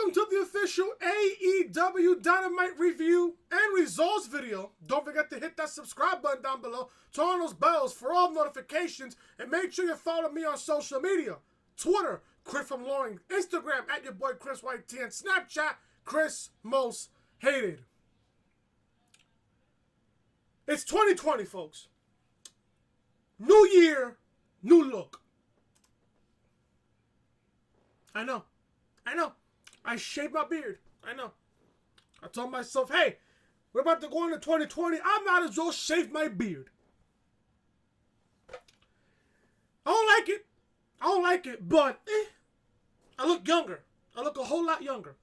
Welcome to the official AEW Dynamite review and results video. Don't forget to hit that subscribe button down below, turn on those bells for all notifications, and make sure you follow me on social media. Twitter, Chris from Loring, Instagram, at your boy Chris YT, and Snapchat, Chris Most Hated. It's 2020, folks. New year, new look. I know. I shaved my beard. I know. I told myself, hey, we're about to go into 2020. I might as well shave my beard. I don't like it, but I look younger. I look a whole lot younger.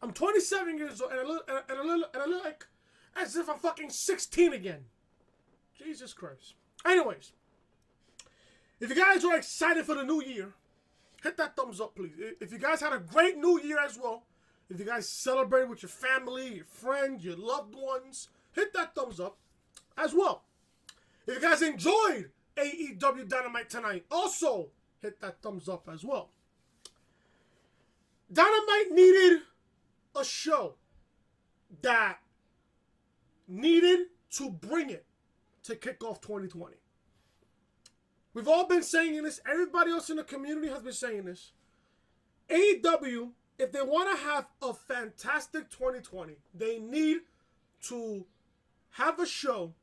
I'm 27 years old, and I look like as if I'm fucking 16 again. Jesus Christ. Anyways, if you guys are excited for the new year, hit that thumbs up, please. If you guys had a great new year as well, if you guys celebrated with your family, your friends, your loved ones, hit that thumbs up as well. If you guys enjoyed AEW Dynamite tonight, also hit that thumbs up as well. Dynamite needed a show that needed to bring it to kick off 2020. We've all been saying this. Everybody else in the community has been saying this. AEW, if they want to have a fantastic 2020, they need to have a show.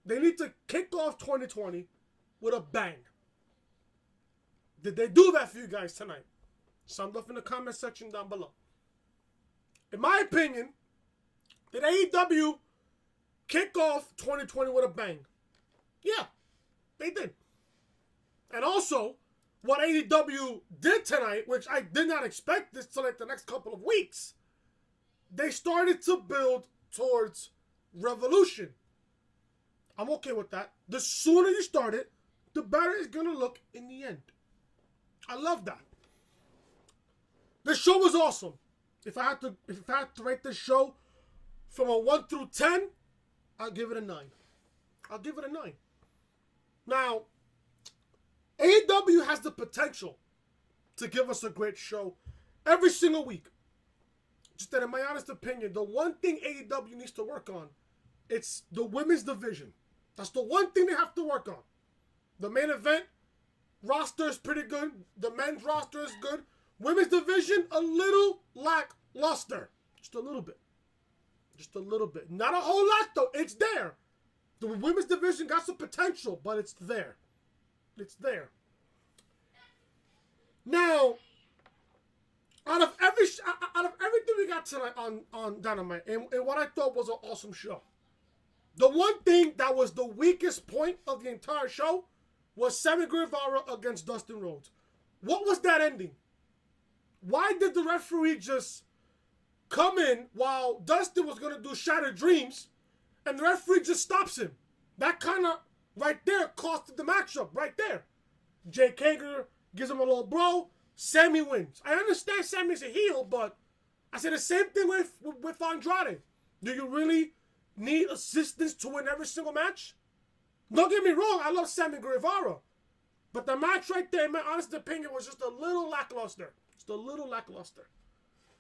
They need to kick off 2020 with a bang. Did they do that for you guys tonight? Sound off in the comment section down below. In my opinion, did AEW kick off 2020 with a bang? Yeah, they did. And also, what AEW did tonight, which I did not expect this till like the next couple of weeks, they started to build towards Revolution. I'm okay with that. The sooner you start it, the better it's going to look in the end. I love that. The show was awesome. If I had to rate this show from a 1 through 10, I'll give it a 9. I'll give it a 9. Now, AEW has the potential to give us a great show every single week. Just that in my honest opinion, the one thing AEW needs to work on, it's the women's division. That's the one thing they have to work on. The main event roster is pretty good. The men's roster is good. Women's division, a little lackluster. Just a little bit. Just a little bit. Not a whole lot though. It's there. The women's division got some potential, but it's there. It's there. Now, out of everything we got tonight on Dynamite, and what I thought was an awesome show, the one thing that was the weakest point of the entire show was Sammy Guevara against Dustin Rhodes. What was that ending? Why did the referee just come in while Dustin was going to do Shattered Dreams, and the referee just stops him? That kind of right there costed the matchup right there. Jake Hager gives him a little blow. Sammy wins. I understand Sammy's a heel, but I said the same thing with Andrade. Do you really need assistance to win every single match? Don't get me wrong, I love Sammy Guevara. But the match right there, in my honest opinion, was just a little lackluster. Just a little lackluster.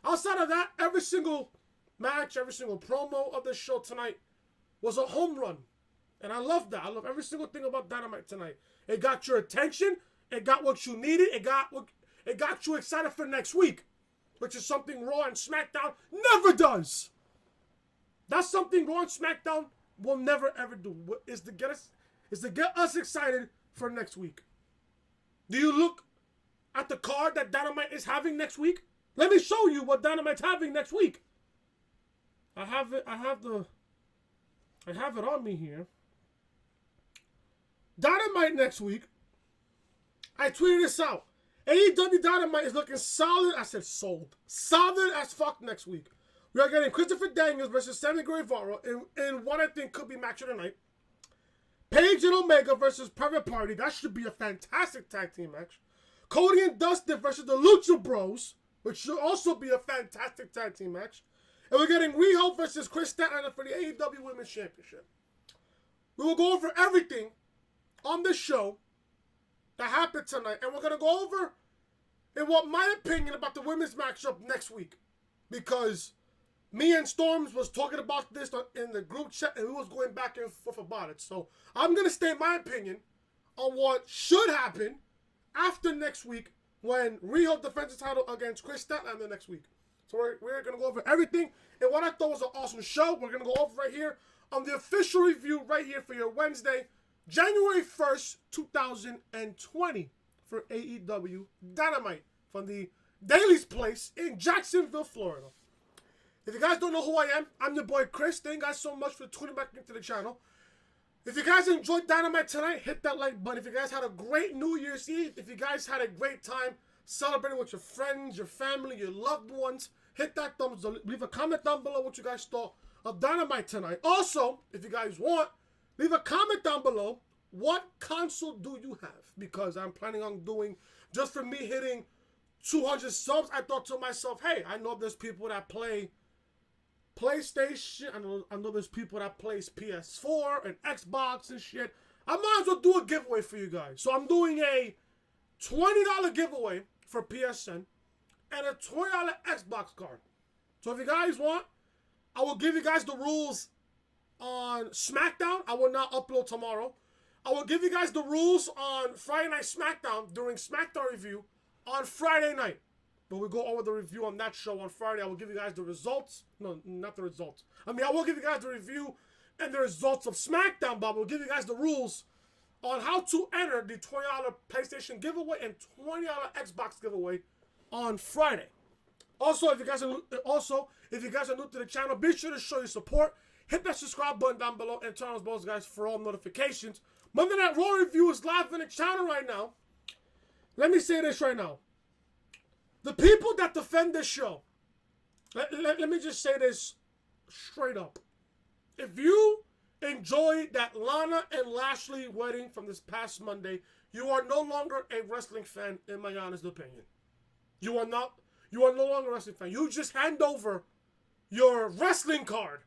Outside of that, every single match, every single promo of this show tonight was a home run. And I love that. I love every single thing about Dynamite tonight. It got your attention. It got what you needed. It got you excited for next week, which is something Raw and SmackDown never does. That's something Raw and SmackDown will never ever do. Is to get us excited for next week. Do you look at the card that Dynamite is having next week? Let me show you what Dynamite's having next week. I have it on me here. Dynamite next week. I tweeted this out. AEW Dynamite is looking solid. I said sold. Solid as fuck next week. We are getting Christopher Daniels versus Sammy Guevara in what I think could be match of the night. Paige and Omega versus Private Party. That should be a fantastic tag team match. Cody and Dustin versus the Lucha Bros, which should also be a fantastic tag team match. And we're getting Riho versus Chris Statlander for the AEW Women's Championship. We will go over everything on this show that happened tonight. And we're going to go over in what my opinion about the women's matchup next week. Because me and Storms was talking about this in the group chat and we was going back and forth about it. So I'm going to state my opinion on what should happen after next week when Riho defends the title against Chris Statlander next week. So we're going to go over everything and what I thought was an awesome show. We're going to go over right here on the official review right here for your Wednesday, January 1st, 2020 for AEW Dynamite from the Daily's Place in Jacksonville, Florida. If you guys don't know who I am, I'm your boy Chris. Thank you guys so much for tuning back into the channel. If you guys enjoyed Dynamite tonight, hit that like button. If you guys had a great New Year's Eve, if you guys had a great time celebrating with your friends, your family, your loved ones, hit that thumbs up. Leave a comment down below what you guys thought of Dynamite tonight. Also, if you guys want, leave a comment down below. What console do you have? Because I'm planning on doing, just for me hitting 200 subs, I thought to myself, hey, I know there's people that play PlayStation. I know there's people that plays PS4 and Xbox and shit. I might as well do a giveaway for you guys. So I'm doing a $20 giveaway for PSN and a $20 Xbox card. So if you guys want, I will give you guys the rules on SmackDown. I will not upload tomorrow. I will give you guys the rules on Friday Night SmackDown during SmackDown review on Friday night. But we'll go over the review on that show on Friday. I will give you guys the results. No, not the results. I will give you guys the review and the results of SmackDown, but we'll give you guys the rules on how to enter the $20 PlayStation giveaway and $20 Xbox giveaway on Friday. Also, if you guys are new to the channel, be sure to show your support. Hit that subscribe button down below and turn on those bells, guys, for all notifications. Monday Night Raw review is live in the channel right now. Let me say this right now. The people that defend this show, let me just say this straight up. If you enjoyed that Lana and Lashley wedding from this past Monday, you are no longer a wrestling fan, in my honest opinion. You are no longer a wrestling fan. You just hand over your wrestling card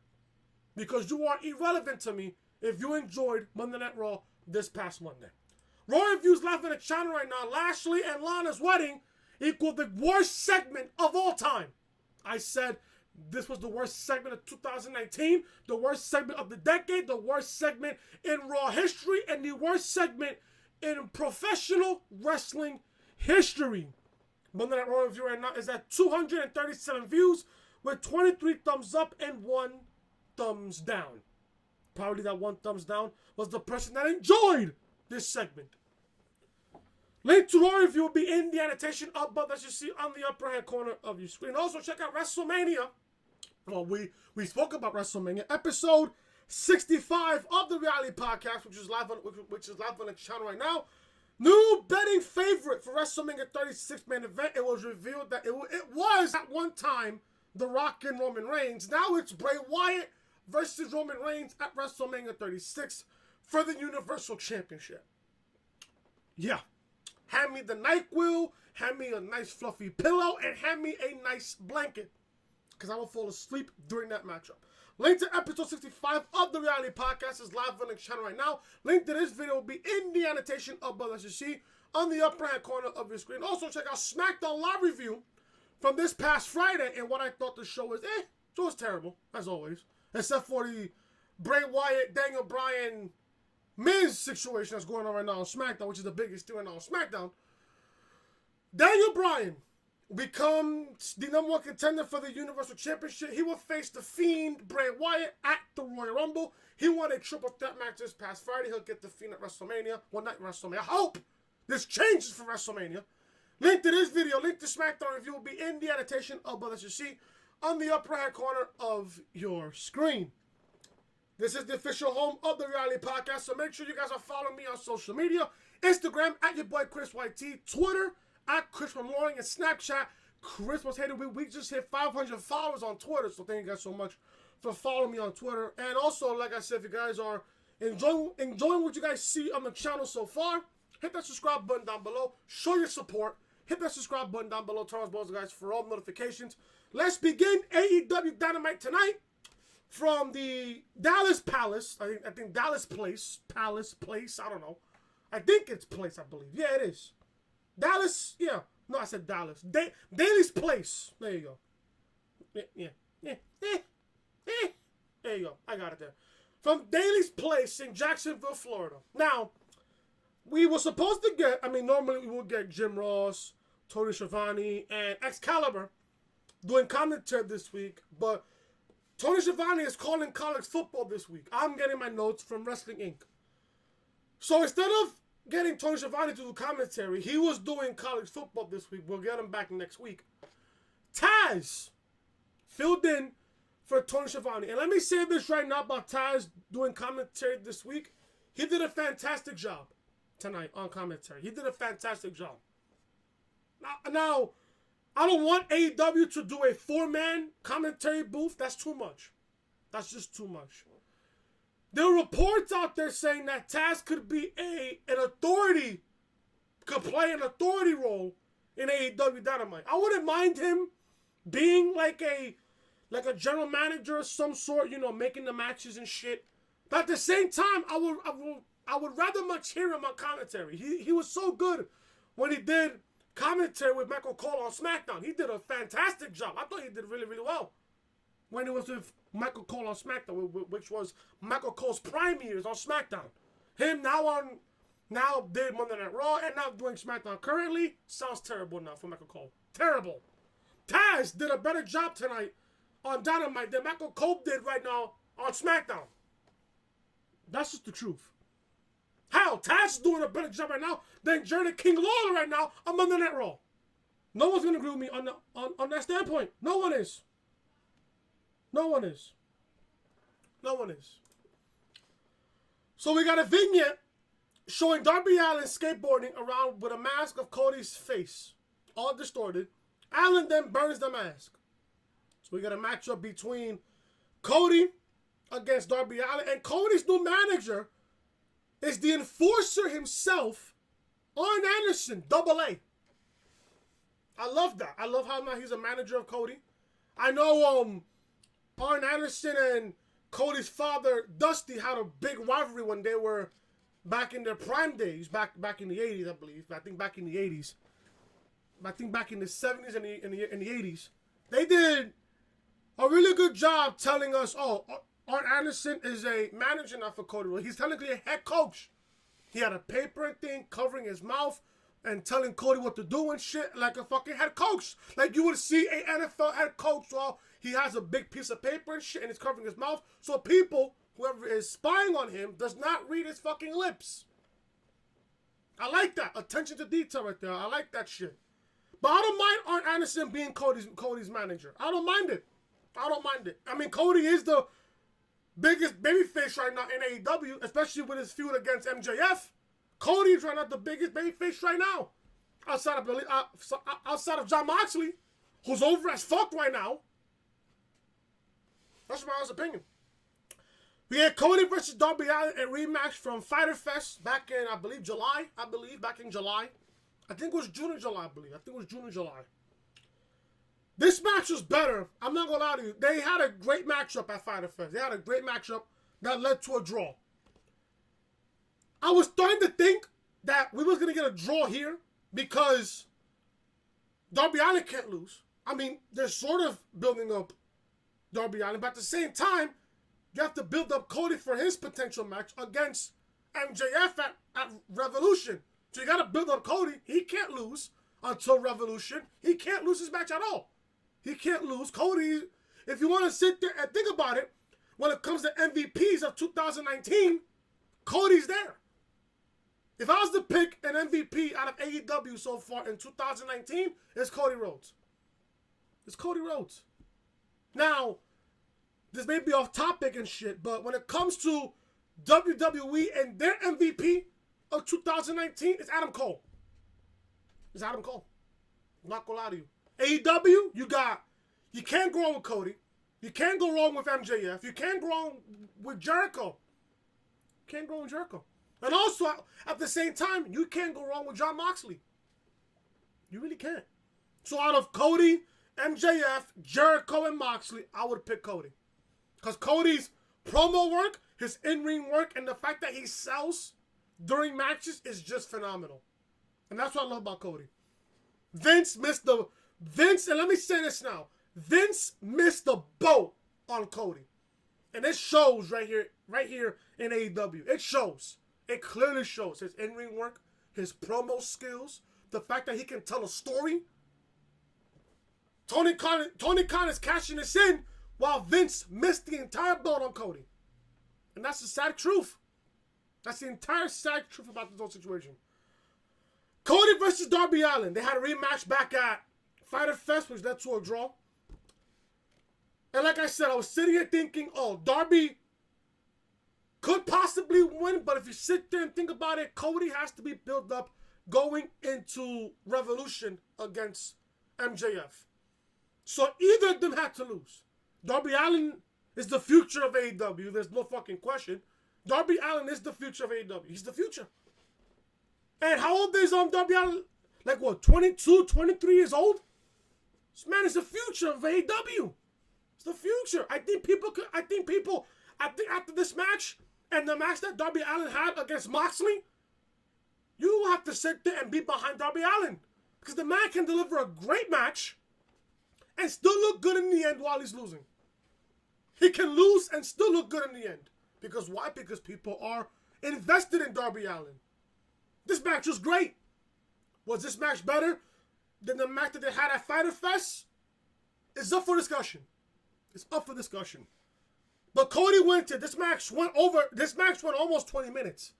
because you are irrelevant to me if you enjoyed Monday Night Raw this past Monday. Raw reviews live in the channel right now. Lashley and Lana's wedding equal the worst segment of all time. I said this was the worst segment of 2019, the worst segment of the decade, the worst segment in Raw history, and the worst segment in professional wrestling history. Monday Night Raw review right now is at 237 views with 23 thumbs up and 1 thumbs down. Probably that 1 thumbs down was the person that enjoyed this segment. Link to Raw review will be in the annotation above that you see on the upper hand corner of your screen. Also, check out WrestleMania. Well, we spoke about WrestleMania. Episode 65 of the Reality Podcast, which is live on the channel right now. New betting favorite for WrestleMania 36 main event. It was revealed that it was at one time The Rock and Roman Reigns. Now it's Bray Wyatt versus Roman Reigns at WrestleMania 36 for the Universal Championship. Yeah. Hand me the NyQuil, hand me a nice fluffy pillow, and hand me a nice blanket. Because I will fall asleep during that matchup. Link to episode 65 of the Reality Podcast is live on the channel right now. Link to this video will be in the annotation above as you see on the upper hand corner of your screen. Also check out SmackDown Live review from this past Friday and what I thought the show was. It was terrible, as always. Except for the Bray Wyatt, Daniel Bryan, Miz situation that's going on right now on SmackDown, which is the biggest thing right now on SmackDown. Daniel Bryan becomes the #1 contender for the Universal Championship. He will face the Fiend, Bray Wyatt, at the Royal Rumble. He won a triple threat match this past Friday. He'll get the Fiend at WrestleMania. Well, not WrestleMania. I hope this changes for WrestleMania. Link to this video, link to SmackDown review will be in the annotation above as you see on the upper right corner of your screen. This is the official home of the Reality Podcast, so make sure you guys are following me on social media. Instagram, at your boy Chris YT. Twitter, at Chris from Loring. And Snapchat, Chris was hated. We just hit 500 followers on Twitter, so thank you guys so much for following me on Twitter. And also, like I said, if you guys are enjoying what you guys see on the channel so far, hit that subscribe button down below. Show your support. Hit that subscribe button down below. Turn on those guys for all notifications. Let's begin AEW Dynamite tonight. From the Dallas Palace, I think Dallas Place, Palace Place, I don't know. I think it's Place, I believe. Yeah, it is. Dallas, yeah. No, I said Dallas. Daly's Place. There you go. Yeah. There you go. I got it there. From Daly's Place in Jacksonville, Florida. Now, we were supposed to get, normally we would get Jim Ross, Tony Schiavone, and Excalibur doing commentary this week, but Tony Schiavone is calling college football this week. I'm getting my notes from Wrestling Inc. So instead of getting Tony Schiavone to do commentary, he was doing college football this week. We'll get him back next week. Taz filled in for Tony Schiavone. And let me say this right now about Taz doing commentary this week. He did a fantastic job tonight on commentary. He did a fantastic job. Now, I don't want AEW to do a 4-man commentary booth. That's too much. That's just too much. There are reports out there saying that Taz could be an authority, could play an authority role in AEW Dynamite. I wouldn't mind him being like a general manager of some sort, making the matches and shit. But at the same time, I would rather much hear him on commentary. He was so good when he did commentary with Michael Cole on SmackDown. He did a fantastic job. I thought he did really, really well when he was with Michael Cole on SmackDown, which was Michael Cole's prime years on SmackDown. Him now did Monday Night Raw and now doing SmackDown currently sounds terrible now for Michael Cole. Terrible. Taz did a better job tonight on Dynamite than Michael Cole did right now on SmackDown. That's just the truth. Hell, Taz is doing a better job right now than Jerry King Lawler right now on Monday Night Raw. No one's going to agree with me on that standpoint. No one is. No one is. No one is. So we got a vignette showing Darby Allin skateboarding around with a mask of Cody's face, all distorted. Allin then burns the mask. So we got a matchup between Cody against Darby Allin, and Cody's new manager is the enforcer himself, Arn Anderson, AA. I love that. I love how now he's a manager of Cody. I know Arn Anderson and Cody's father, Dusty, had a big rivalry when they were back in their prime days, back in the 80s, I believe. I think back in the 80s. I think back in the 70s and the 80s. They did a really good job telling us, Arn Anderson is a manager now for Cody. He's technically a head coach. He had a paper and thing covering his mouth and telling Cody what to do and shit like a fucking head coach. Like you would see an NFL head coach while he has a big piece of paper and shit and he's covering his mouth. So people, whoever is spying on him, does not read his fucking lips. I like that. Attention to detail right there. I like that shit. But I don't mind Arn Anderson being Cody's manager. I don't mind it. Cody is the biggest babyface right now in AEW, especially with his feud against MJF. Cody's right now the biggest babyface right now, outside of Jon Moxley, who's over as fuck right now. That's my honest opinion. We had Cody versus Darby Allin, a rematch from Fyter Fest back in, I believe, July. I think it was June or July, This match was better. I'm not going to lie to you. They had a great matchup at Fyter Fest. They had a great matchup that led to a draw. I was starting to think that we was going to get a draw here because Darby Allin can't lose. They're sort of building up Darby Allin, but at the same time, you have to build up Cody for his potential match against MJF at Revolution. So you got to build up Cody. He can't lose until Revolution. He can't lose his match at all. He can't lose. Cody, if you want to sit there and think about it, when it comes to MVPs of 2019, Cody's there. If I was to pick an MVP out of AEW so far in 2019, it's Cody Rhodes. It's Cody Rhodes. Now, this may be off topic and shit, but when it comes to WWE and their MVP of 2019, it's Adam Cole. It's Adam Cole. I'm not gonna lie to you. AEW, you can't go wrong with Cody. You can't go wrong with MJF. You can't go wrong with Jericho. Can't go wrong with Jericho. And also, at the same time, you can't go wrong with Jon Moxley. You really can't. So out of Cody, MJF, Jericho, and Moxley, I would pick Cody. Because Cody's promo work, his in-ring work, and the fact that he sells during matches is just phenomenal. And that's what I love about Cody. Vince, and let me say this now. Vince missed the boat on Cody. And it shows right here in AEW. It shows. It clearly shows his in-ring work, his promo skills, the fact that he can tell a story. Tony Khan is cashing this in while Vince missed the entire boat on Cody. And that's the sad truth. That's the entire sad truth about this whole situation. Cody versus Darby Allin. They had a rematch back at Fyter Fest, which led to a draw. And like I said, I was sitting here thinking, oh, Darby could possibly win, but if you sit there and think about it, Cody has to be built up going into Revolution against MJF. So either of them had to lose. Darby Allin is the future of AEW. There's no fucking question. Darby Allin is the future of AEW. He's the future. And how old is Darby Allin? Like what, 22, 23 years old? This man is the future of AEW. It's the future. I think after this match and the match that Darby Allin had against Moxley, you have to sit there and be behind Darby Allin. Because the man can deliver a great match and still look good in the end while he's losing. He can lose and still look good in the end. Because why? Because people are invested in Darby Allin. This match was great. Was this match better than the match that they had at Fyter Fest? It's up for discussion. It's up for discussion. But Cody went to this match went almost 20 minutes.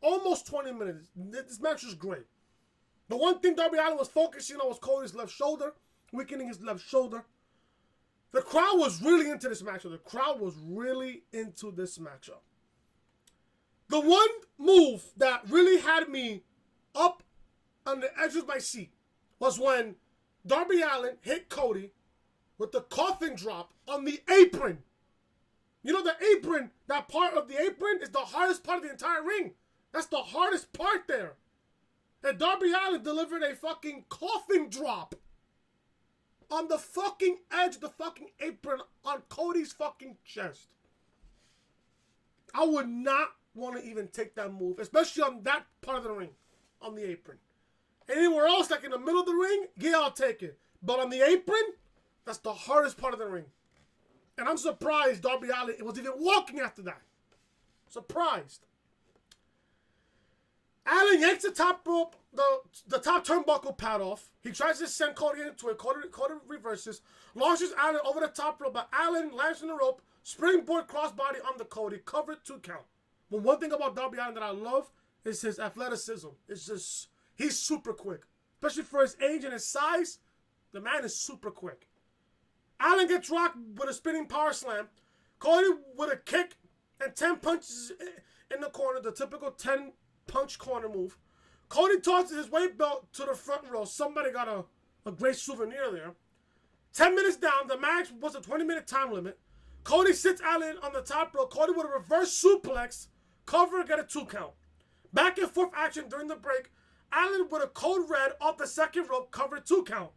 Almost 20 minutes. This match was great. The one thing Darby Allin was focusing on was Cody's left shoulder, weakening his left shoulder. The crowd was really into this matchup. The crowd was really into this matchup. The one move that really had me up on the edge of my seat was when Darby Allin hit Cody with the coffin drop on the apron. You know the apron, that part of the apron is the hardest part of the entire ring. That's the hardest part there. And Darby Allin delivered a fucking coffin drop on the fucking edge of the fucking apron on Cody's fucking chest. I would not want to even take that move, especially on that part of the ring, on the apron. Anywhere else, like in the middle of the ring, yeah, I'll take it. But on the apron, that's the hardest part of the ring. And I'm surprised Darby Allin was even walking after that. Surprised. Allin yanks the top rope, the top turnbuckle pad off. He tries to send Cody into it. Cody reverses, launches Allin over the top rope, but Allin lands on the rope, springboard crossbody on the Cody, covered 2 count. But one thing about Darby Allin that I love is his athleticism. It's just, he's super quick. Especially for his age and his size, the man is super quick. Allin gets rocked with a spinning power slam. Cody with a kick and 10 punches in the corner, the typical 10 punch corner move. Cody tosses his weight belt to the front row. Somebody got a great souvenir there. 10 minutes down, the match was a 20-minute time limit. Cody sits Allin on the top rope. Cody with a reverse suplex, cover, get a 2 count. Back and forth action during the break. Allin with a code red off the second rope, cover, 2 count.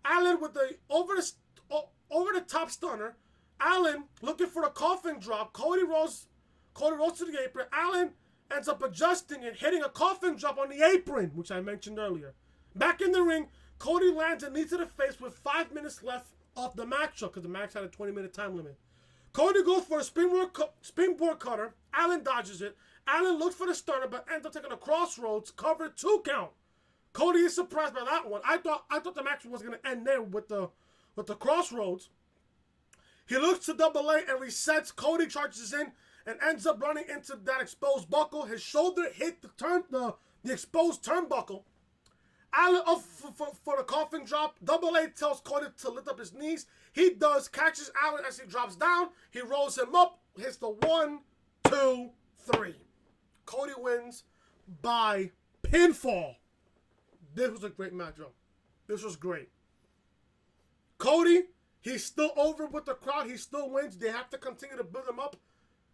Allin with the over the top stunner. Allin looking for the coffin drop. Cody rolls to the apron. Allin ends up adjusting and hitting a coffin drop on the apron, which I mentioned earlier. Back in the ring, Cody lands a knee to the face with 5 minutes left of the match because the match had a 20-minute time limit. Cody goes for a springboard cutter. Allin dodges it. Allin looks for the stunner, but ends up taking a crossroads, cover, 2 count. Cody is surprised by that one. I thought the match was going to end there with the crossroads. He looks to double A and resets. Cody charges in and ends up running into that exposed buckle. His shoulder hit the exposed turnbuckle. Allin up for the coffin drop. Double A tells Cody to lift up his knees. He does, catches Allin as he drops down. He rolls him up, hits the 1, 2, 3. Cody wins by pinfall. This was a great matchup. This was great. Cody, he's still over with the crowd. He still wins. They have to continue to build him up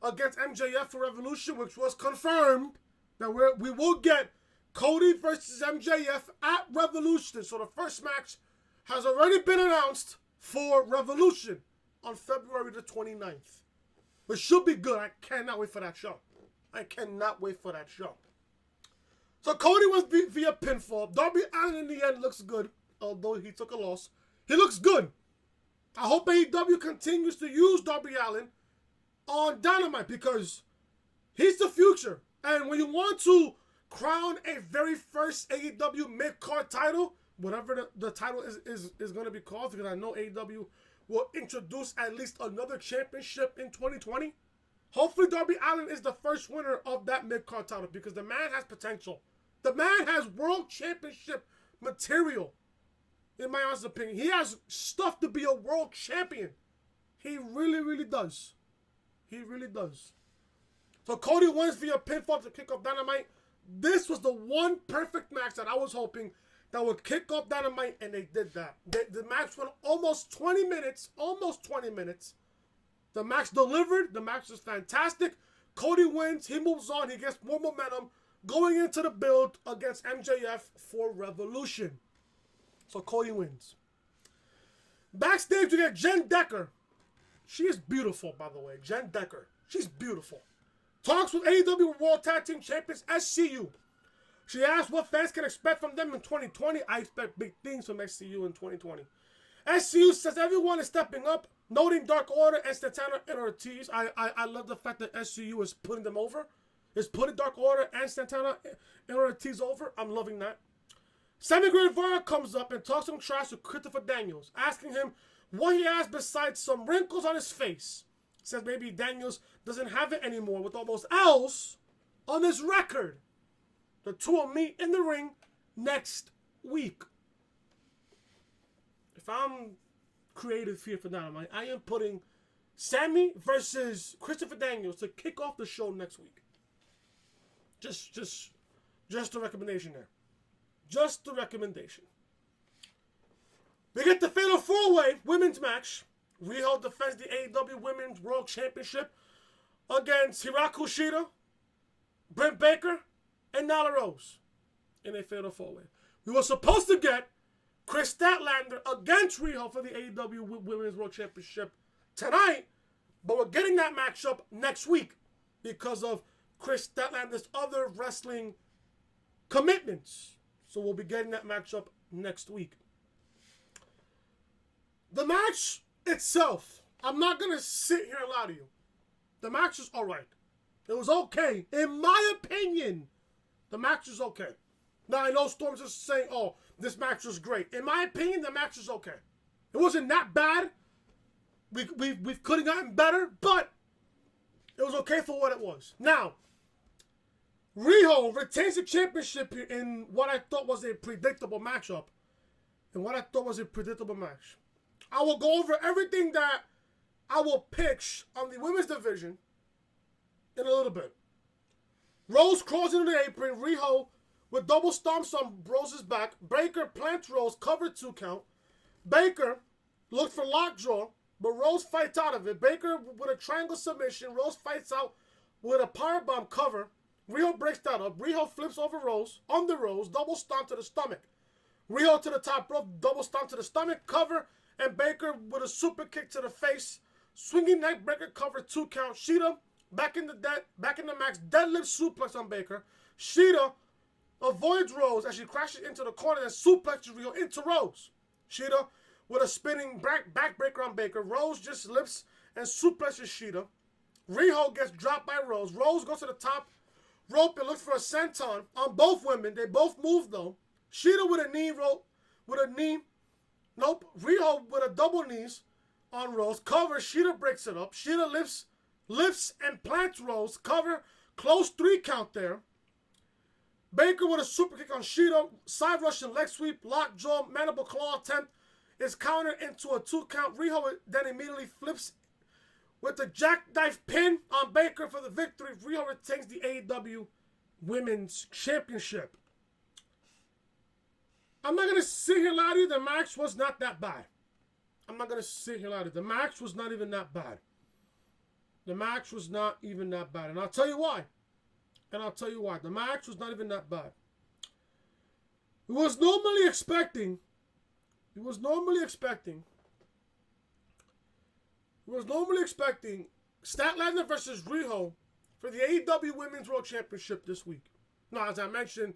against MJF for Revolution, which was confirmed that we will get Cody versus MJF at Revolution. So the first match has already been announced for Revolution on February the 29th. It should be good. I cannot wait for that show. So Cody was via pinfall. Darby Allin in the end looks good. although he took a loss. He looks good. I hope AEW continues to use Darby Allin on Dynamite because he's the future. And when you want to crown a very first AEW mid-card title, whatever the title is going to be called, because I know AEW will introduce at least another championship in 2020. Hopefully Darby Allin is the first winner of that mid-card title because the man has potential. The man has world championship material, in my honest opinion. He has stuff to be a world champion. He really, really does. He really does. So Cody wins via pinfall to kick off Dynamite. This was the one perfect match that I was hoping that would kick off Dynamite, and they did that. The match went almost 20 minutes. Almost 20 minutes. The match delivered. The match was fantastic. Cody wins. He moves on. He gets more momentum going into the build against MJF for Revolution. So Cody wins. Backstage, you get Jen Decker. She is beautiful, by the way. Jen Decker. She's beautiful. Talks with AEW World Tag Team Champions SCU. She asks what fans can expect from them in 2020. I expect big things from SCU in 2020. SCU says everyone is stepping up, noting Dark Order and Santana and Ortiz. I love the fact that SCU is putting them over. Is putting Dark Order and Santana and Ortiz over. I'm loving that. Sammy Guevara comes up and talks some trash to Christopher Daniels, asking him what he has besides some wrinkles on his face. Says maybe Daniels doesn't have it anymore with all those L's on his record. The two will meet in the ring next week. If I'm creative here for Dynamite, I am putting Sammy versus Christopher Daniels to kick off the show next week. Just a recommendation there. Just a recommendation. We get the Fatal 4-Way women's match. Riho defends the AEW Women's World Championship against Hikaru Shida, Britt Baker, and Nyla Rose in a Fatal 4-Way. We were supposed to get Chris Statlander against Riho for the AEW Women's World Championship tonight, but we're getting that matchup next week because of Chris Statlander's other wrestling commitments. So we'll be getting that matchup next week. The match itself, I'm not going to sit here and lie to you. The match is alright. It was okay. In my opinion, the match is okay. Now, I know Storm's just saying, oh, this match was great. In my opinion, the match is okay. It wasn't that bad. We could have gotten better, but it was okay for what it was. Now, Riho retains the championship here in what I thought was a predictable matchup. And what I thought was a predictable match. I will go over everything that I will pitch on the women's division in a little bit. Rose crawls into the apron. Riho with double stomps on Rose's back. Baker plants Rose, cover 2 count. Baker looks for lockjaw, but Rose fights out of it. Baker with a triangle submission. Rose fights out with a powerbomb cover. Riho breaks that up. Riho flips over Rose, on the Rose, double stomp to the stomach. Riho to the top rope, double stomp to the stomach, cover, and Baker with a super kick to the face. Swinging neck breaker, cover 2 count. Shida back in the max, deadlift suplex on Baker. Shida avoids Rose as she crashes into the corner and suplexes Riho into Rose. Shida with a spinning backbreaker on Baker. Rose just lifts and suplexes Shida. Riho gets dropped by Rose. Rose goes to the top rope and looks for a senton on both women. They both move though. Shida with a knee rope, Nope. Riho with a double knees on Rose. Cover. Shida breaks it up. Shida lifts and plants Rose. Cover. Close 3 count there. Baker with a super kick on Shida. Side Russian leg sweep. Lockjaw. Mandible claw attempt is countered into a 2 count. Riho then immediately flips with the jackknife pin on Baker for the victory. Riho retains the AEW Women's Championship. I'm not going to sit here and lie to you. The match was not that bad. I'm not going to sit here and lie to you. The match was not even that bad. The match was not even that bad. And I'll tell you why. The match was not even that bad. We was normally expecting Statlander versus Riho for the AEW Women's World Championship this week. Now, as I mentioned,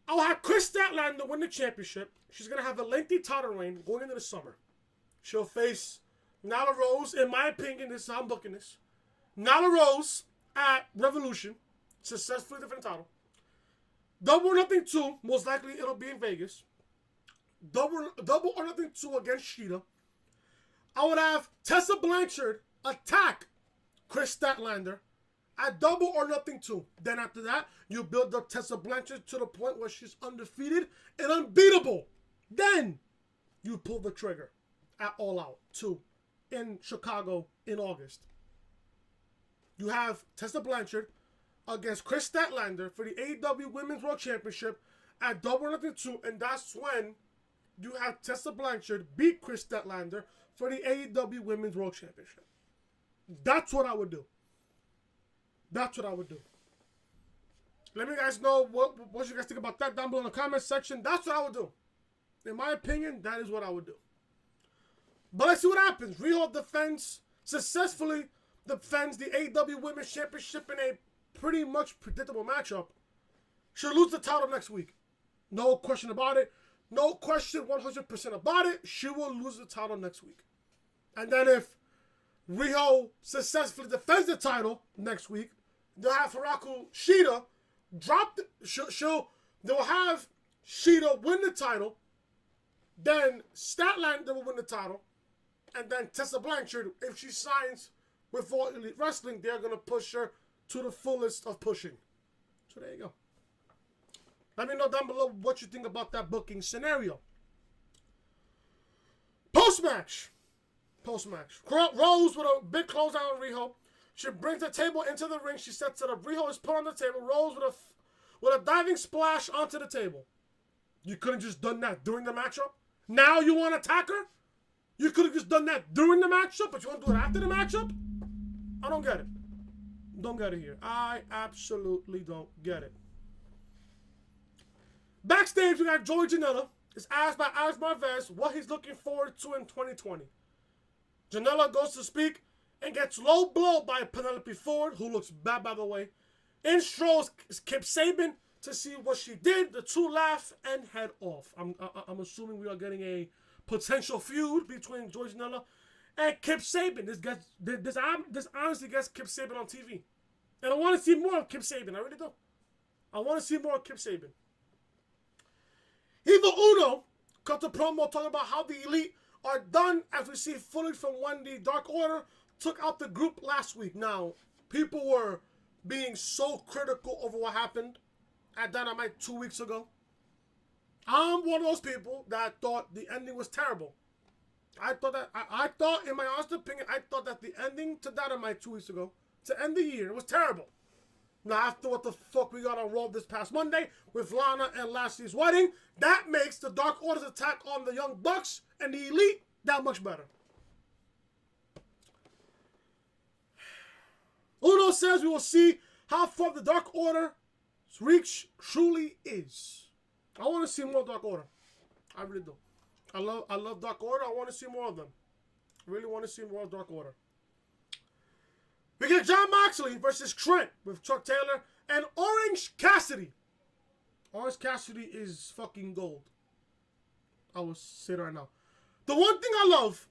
I'll have Chris Statlander win the championship. She's going to have a lengthy title reign going into the summer. She'll face Nyla Rose, in my opinion, this is how I'm booking this. Nyla Rose at Revolution, successfully defend the title. Double or Nothing 2, most likely it'll be in Vegas. Double or Nothing 2 against Shida. I would have Tessa Blanchard attack Chris Statlander at Double or Nothing 2. Then after that, you build up Tessa Blanchard to the point where she's undefeated and unbeatable. Then you pull the trigger at All Out 2 in Chicago in August. You have Tessa Blanchard against Chris Statlander for the AEW Women's World Championship at Double or Nothing 2, and that's when you have Tessa Blanchard beat Chris Statlander for the AEW Women's World Championship. That's what I would do. That's what I would do. Let me guys know what you guys think about that down below in the comment section. That's what I would do. In my opinion, that is what I would do. But let's see what happens. Riho successfully defends the AEW Women's Championship in a pretty much predictable matchup. She'll lose the title next week. No question about it. No question 100% about it. She will lose the title next week. And then if Riho successfully defends the title next week, they'll have Hikaru Shida drop they'll have Shida win the title. Then Statlander will win the title. And then Tessa Blanchard, if she signs with All Elite Wrestling, they're going to push her to the fullest of pushing. So there you go. Let me know down below what you think about that booking scenario. Post-match. Rose with a big closeout on Riho. She brings the table into the ring. She sets it up. Riho is put on the table. Rose with a diving splash onto the table. You couldn't just done that during the matchup? Now you want to attack her? You could have just done that during the matchup, but you want to do it after the matchup? I don't get it. Don't get it here. I absolutely don't get it. Backstage, we got Joey Janela is asked by Alex Marvez what he's looking forward to in 2020. Janela goes to speak and gets low blow by Penelope Ford, who looks bad by the way. In strolls Kip Sabian to see what she did. The two laugh and head off. I'm assuming we are getting a potential feud between Joey Janela and Kip Sabian. This honestly gets Kip Sabian on TV. And I want to see more of Kip Sabian. I really do. I want to see more of Kip Sabian. Evil Uno cut the promo talking about how the Elite are done as we see footage from when the Dark Order took out the group last week. Now, people were being so critical over what happened at Dynamite 2 weeks ago. I'm one of those people that thought the ending was terrible. I thought, in my honest opinion, I thought that the ending to Dynamite 2 weeks ago, to end the year, was terrible. Now, after what the fuck we got on Raw this past Monday with Lana and Lashley's wedding, that makes the Dark Order's attack on the Young Bucks and the Elite that much better. Uno says we will see how far the Dark Order's reach truly is. I want to see more Dark Order. I really do. I love Dark Order. I want to see more of them. I really want to see more of Dark Order. We get Jon Moxley versus Trent with Chuck Taylor and Orange Cassidy. Orange Cassidy is fucking gold. I will say it right now. The one thing I love,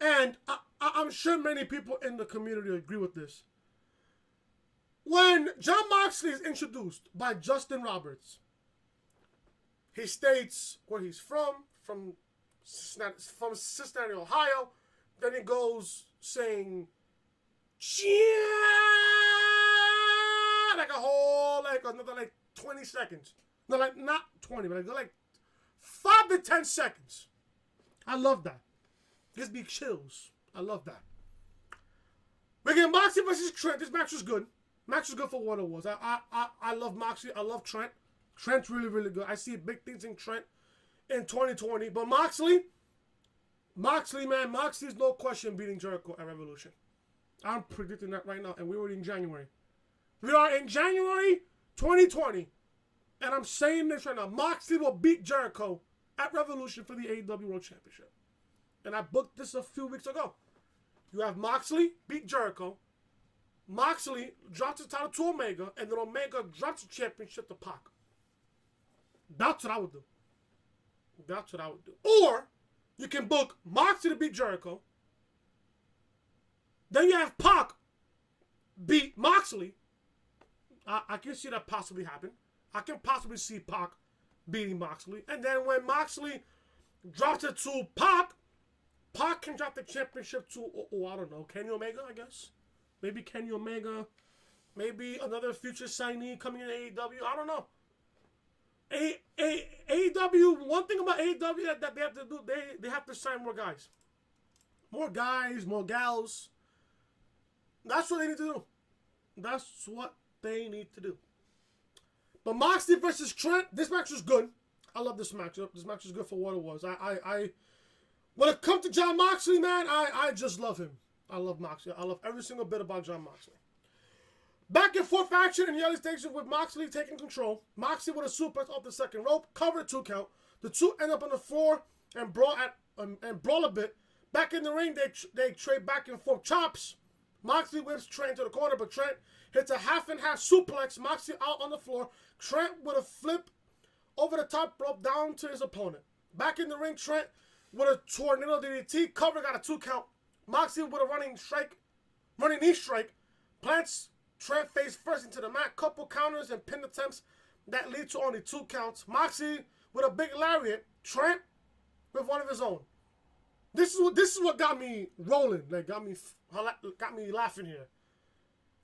and I'm sure many people in the community agree with this, when Jon Moxley is introduced by Justin Roberts, he states where he's from Cincinnati, Ohio. Then he goes saying, like another 20 seconds. No, like not 20, but like 5 to 10 seconds. I love that. Gives me chills. I love that. We get Moxley versus Trent. This match was good. Match was good for what it was. I love Moxley. I love Trent. Trent's really, really good. I see big things in Trent in 2020. But Moxley, man, Moxley's no question beating Jericho at Revolution. I'm predicting that right now, and we're already in January. We are in January 2020, and I'm saying this right now. Moxley will beat Jericho at Revolution for the AEW World Championship. And I booked this a few weeks ago. You have Moxley beat Jericho. Moxley drops the title to Omega, and then Omega drops the championship to PAC. That's what I would do. That's what I would do. Or you can book Moxley to beat Jericho. Then you have Pac beat Moxley. I can see that possibly happen. I can possibly see Pac beating Moxley. And then when Moxley drops it to Pac, Pac can drop the championship to, I don't know, Kenny Omega, I guess. Maybe Kenny Omega. Maybe another future signee coming in AEW. I don't know. AEW, one thing about AEW that they have to do, they have to sign more guys. More guys, more gals. That's what they need to do. That's what they need to do. But Moxley versus Trent, this match was good. I love this match. This match was good for what it was. When it comes to Jon Moxley, man, I just love him. I love Moxley. I love every single bit about Jon Moxley. Back and forth action in the early stages with Moxley taking control. Moxley with a suplex off the second rope, covered 2 count. The two end up on the floor and brawl a bit. Back in the ring, they trade back and forth chops. Moxley whips Trent to the corner, but Trent hits a half and half suplex. Moxley out on the floor. Trent with a flip over the top rope down to his opponent. Back in the ring, Trent with a tornado DDT. Cover got a 2 count. Moxley with a running knee strike. Plants Trent face first into the mat. Couple counters and pin attempts that lead to only 2 counts. Moxley with a big lariat. Trent with one of his own. This is what got me rolling. Like got me laughing here.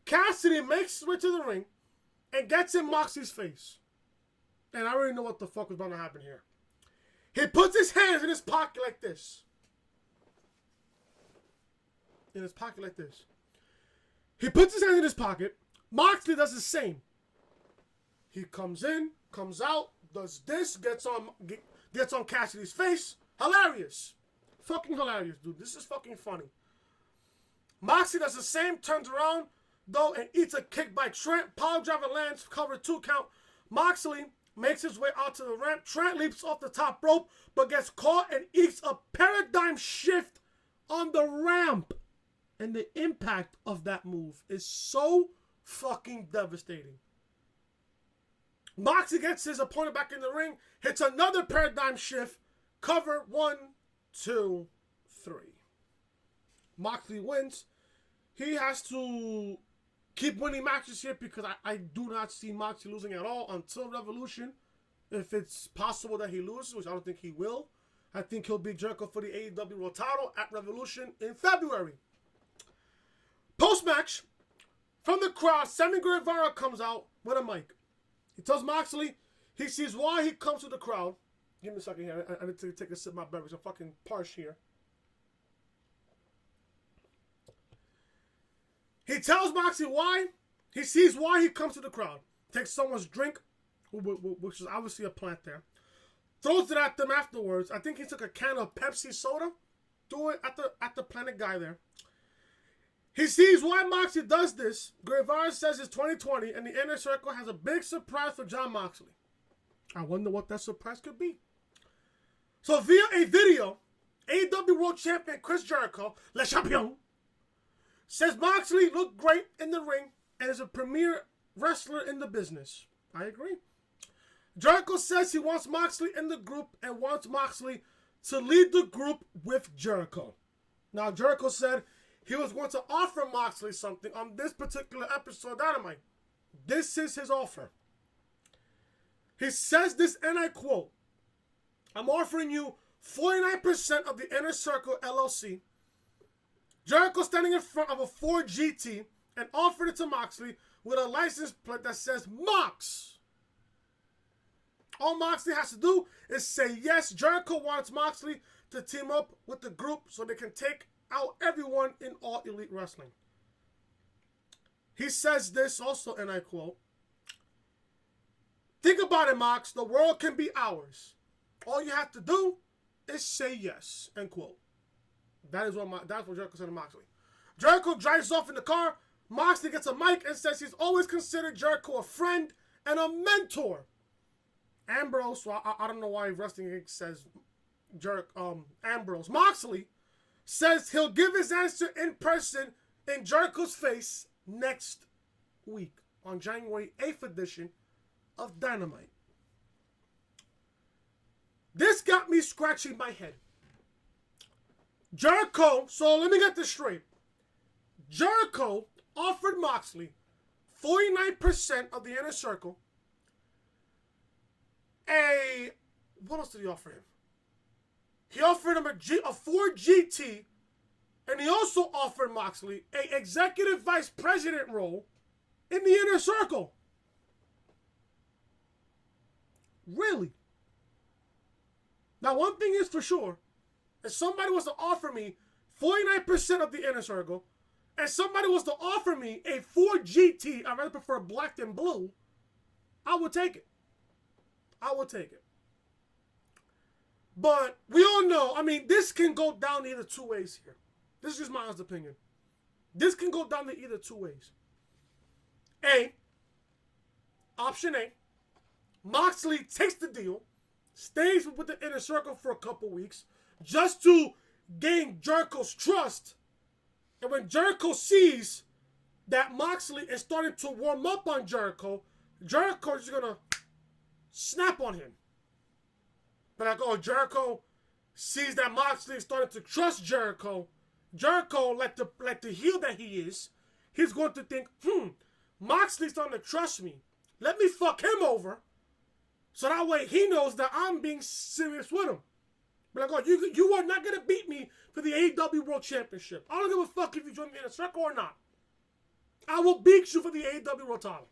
Cassidy makes his way to the ring and gets in Moxley's face. And I already know what the fuck was about to happen here. He puts his hands in his pocket like this. In his pocket like this. He puts his hands in his pocket. Moxley does the same. He comes in, comes out, does this, gets on Cassidy's face. Hilarious. Fucking hilarious, dude. This is fucking funny. Moxley does the same, turns around, though, and eats a kick by Trent. Power driver lands, cover 2 count. Moxley makes his way out to the ramp. Trent leaps off the top rope, but gets caught and eats a paradigm shift on the ramp. And the impact of that move is so fucking devastating. Moxley gets his opponent back in the ring, hits another paradigm shift, cover 1, 2, 3. Moxley wins. He has to keep winning matches here because I do not see Moxley losing at all until Revolution. If it's possible that he loses, which I don't think he will. I think he'll beat Jericho for the AEW World title at Revolution in February. Post-match, from the crowd, Sammy Guevara comes out with a mic. He tells Moxley he sees why he comes to the crowd. Give me a second here. I need to take a sip of my beverage. I'm fucking parched here. He tells Moxley why. He sees why he comes to the crowd. Takes someone's drink, which is obviously a plant there. Throws it at them afterwards. I think he took a can of Pepsi soda. Threw it at the Planet guy there. He sees why Moxley does this. Guevara says it's 2020 and the Inner Circle has a big surprise for Jon Moxley. I wonder what that surprise could be. So via a video, AEW World Champion Chris Jericho, Le Champion, says Moxley looked great in the ring and is a premier wrestler in the business. I agree. Jericho says he wants Moxley in the group and wants Moxley to lead the group with Jericho. Now Jericho said he was going to offer Moxley something on this particular episode of Dynamite. This is his offer. He says this, and I quote, "I'm offering you 49% of the Inner Circle LLC." Jericho standing in front of a Ford GT and offered it to Moxley with a license plate that says Mox. All Moxley has to do is say yes. Jericho wants Moxley to team up with the group so they can take out everyone in All Elite Wrestling. He says this also, and I quote, "Think about it, Mox. The world can be ours. All you have to do is say yes." End quote. That's what Jericho said to Moxley. Jericho drives off in the car. Moxley gets a mic and says he's always considered Jericho a friend and a mentor. Ambrose, well, I don't know why Wrestling Inc. says Ambrose. Moxley says he'll give his answer in person in Jericho's face next week on January 8th edition of Dynamite. This got me scratching my head. Jericho, so let me get this straight. Jericho offered Moxley 49% of the Inner Circle. What else did he offer him? He offered him a 4 GT, and he also offered Moxley a executive vice president role in the Inner Circle. Really? Now, one thing is for sure, if somebody was to offer me 49% of the Inner Circle, and somebody was to offer me a 4 GT, I'd rather prefer black than blue, I would take it. I would take it. But we all know, I mean, this can go down either two ways here. This is just my honest opinion. This can go down to either two ways. Option A, Moxley takes the deal, stays with the Inner Circle for a couple weeks, just to gain Jericho's trust. And when Jericho sees that Moxley is starting to warm up on Jericho, Jericho is going to snap on him. But like, oh, Jericho sees that Moxley is starting to trust Jericho. Jericho, like the heel that he is, he's going to think, Moxley's starting to trust me. Let me fuck him over. So that way he knows that I'm being serious with him. But like, oh, you are not going to beat me for the AEW World Championship. I don't give a fuck if you join the Inner Circle or not. I will beat you for the AEW World title.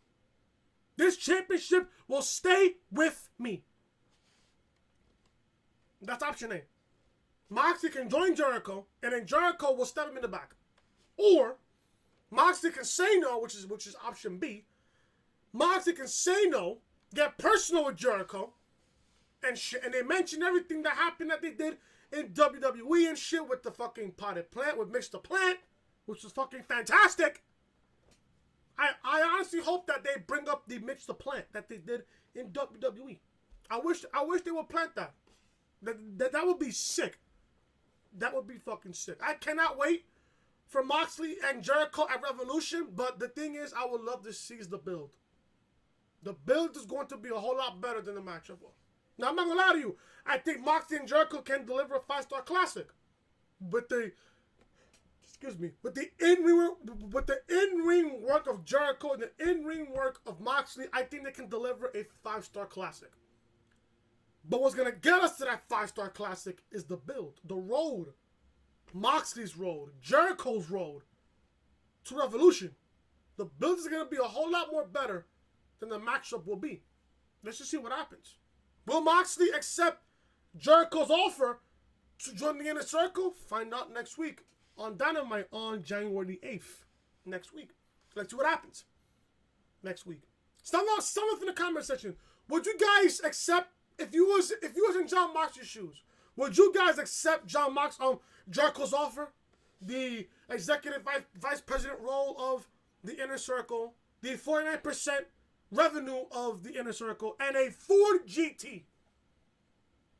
This championship will stay with me. That's option A. Moxley can join Jericho, and then Jericho will stab him in the back. Or Moxley can say no, which is option B. Moxley can say no, get personal with Jericho, and shit, and they mention everything that happened that they did in WWE and shit with the fucking potted plant, with Mr. Plant, which was fucking fantastic. I honestly hope that they bring up the Mr. Plant that they did in WWE. I wish they would plant that. That would be sick. That would be fucking sick. I cannot wait for Moxley and Jericho at Revolution, but the thing is, I would love to seize the build. The build is going to be a whole lot better than the matchup. Now, I'm not going to lie to you. I think Moxley and Jericho can deliver a 5-star classic. With the in-ring work of Jericho and the in-ring work of Moxley, I think they can deliver a 5-star classic. But what's going to get us to that 5-star classic is the build, the road. Moxley's road, Jericho's road to Revolution. The build is going to be a whole lot more better than the matchup will be. Let's just see what happens. Will Moxley accept Jericho's offer to join the Inner Circle? Find out next week on Dynamite on January 8th. Next week. Let's see what happens next week. Someone in the comment section. Would you guys accept, if you was in Jon Moxley's shoes, would you guys accept Jericho's offer? The executive vice president role of the Inner Circle, the 49% revenue of the Inner Circle, and a Ford GT.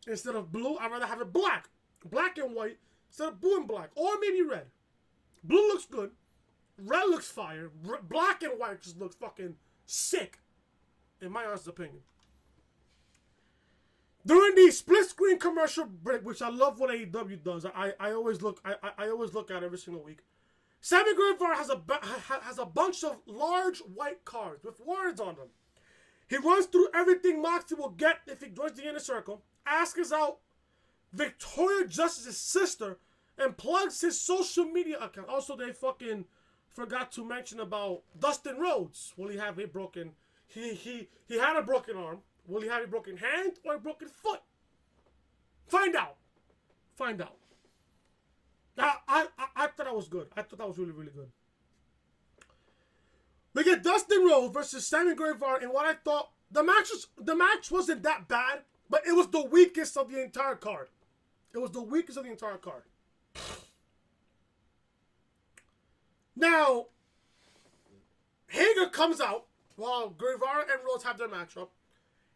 Instead of blue, I'd rather have it black. Black and white instead of blue and black. Or maybe red. Blue looks good. Red looks fire. Black and white just looks fucking sick. In my honest opinion. During the split screen commercial break, which I love what AEW does, I always look at it every single week. Sammy Guevara has a bunch of large white cards with words on them. He runs through everything Moxley will get if he joins the Inner Circle, asks out Victoria Justice's sister, and plugs his social media account. Also, they fucking forgot to mention about Dustin Rhodes. Will he have a broken... He had a broken arm. Will he have a broken hand or a broken foot? Find out. Find out. I thought that was good. I thought that was really, really good. We get Dustin Rhodes versus Sammy Guevara in what I thought the match wasn't that bad, but it was the weakest of the entire card. It was the weakest of the entire card. Now, Hagar comes out while Guevara and Rhodes have their matchup.